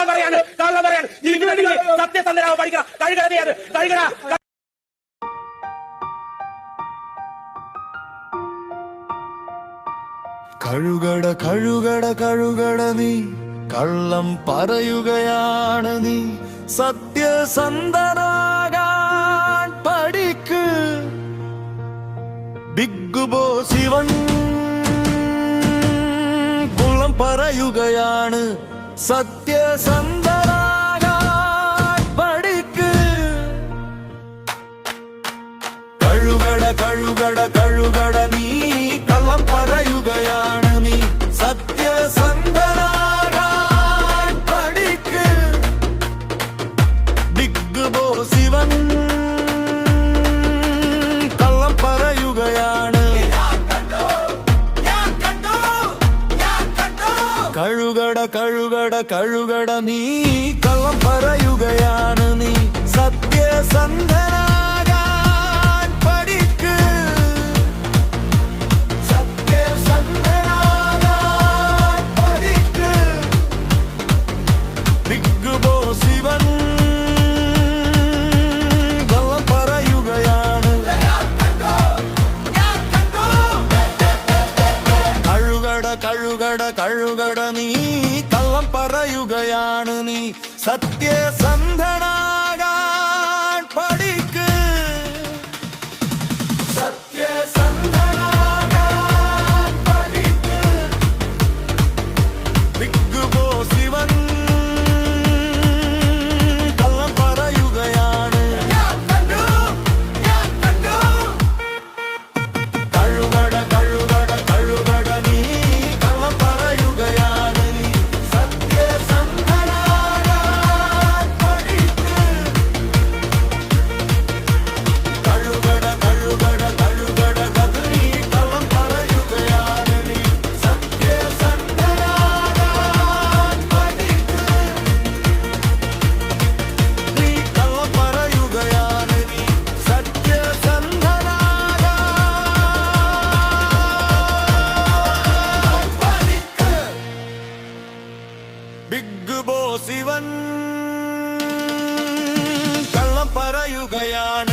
കള്ളം പറയാണ് ഇതിനു വേണ്ടി സത്യസന്ധരാവ് പഠിക്കണം. കഴുകട നീ അത് കഴുകട. കഴുകട കഴുകട കഴുകട നീ കള്ളം പറയുകയാണ് നീ സത്യസന്ധനാകാൻ പഠിക്ക്. ബിഗ് ബോസ് ഇവൻ കള്ളം പറയുകയാണ് സത്യസന്ധനാകാൻ പഠിക്ക്. കഴുകട കഴുകട കഴുകട നീ കള്ളം പറയുകയാണ് നീ സത്യസന്ധനാകാൻ പഠിക്ക്. ബിഗ് ബോസ് ഇവൻ കള്ളം പറയുകയാണ്. കഴുകട കഴുകട കഴുകട നീ കള്ളം പറയുകയാണ് നീ സത്യസന്ധനാകാൻ പഠിക്ക്. സത്യസന്ധനാകാൻ പഠിക്ക്. ബിഗ് ബോസ് ഇവൻ കള്ളം പറയുകയാണ്. കഴുകട കഴുകട കഴുകട നീ കള്ളം പറയുകയാണ് നീ സത്യസന്ധനാകാൻ പഠിക്ക്. സത്യസന്ധനാകാൻ പഠിക്ക്. ബിഗ് ബോസ് ഇവൻ കള്ളം പറയുകയാണ്. കഴുകട കഴുകട കഴുകട നീ കള്ളം പറയുകയാണ് നീ സത്യസന്ധനാകാൻ പഠിക്ക്. കഴുകട കഴുകട കഴുകട നീ കള്ളം പറയുകയാണ് നീ സത്യസന്ധനാകാൻ പഠിക്ക്. നീ കള്ളം പറയുകയാണ് നീ സത്യസന്ധനാകാൻ പഠിക്ക്. ബിഗ് ബോസ് ഇവൻ കള്ളം പറയുകയാണ്.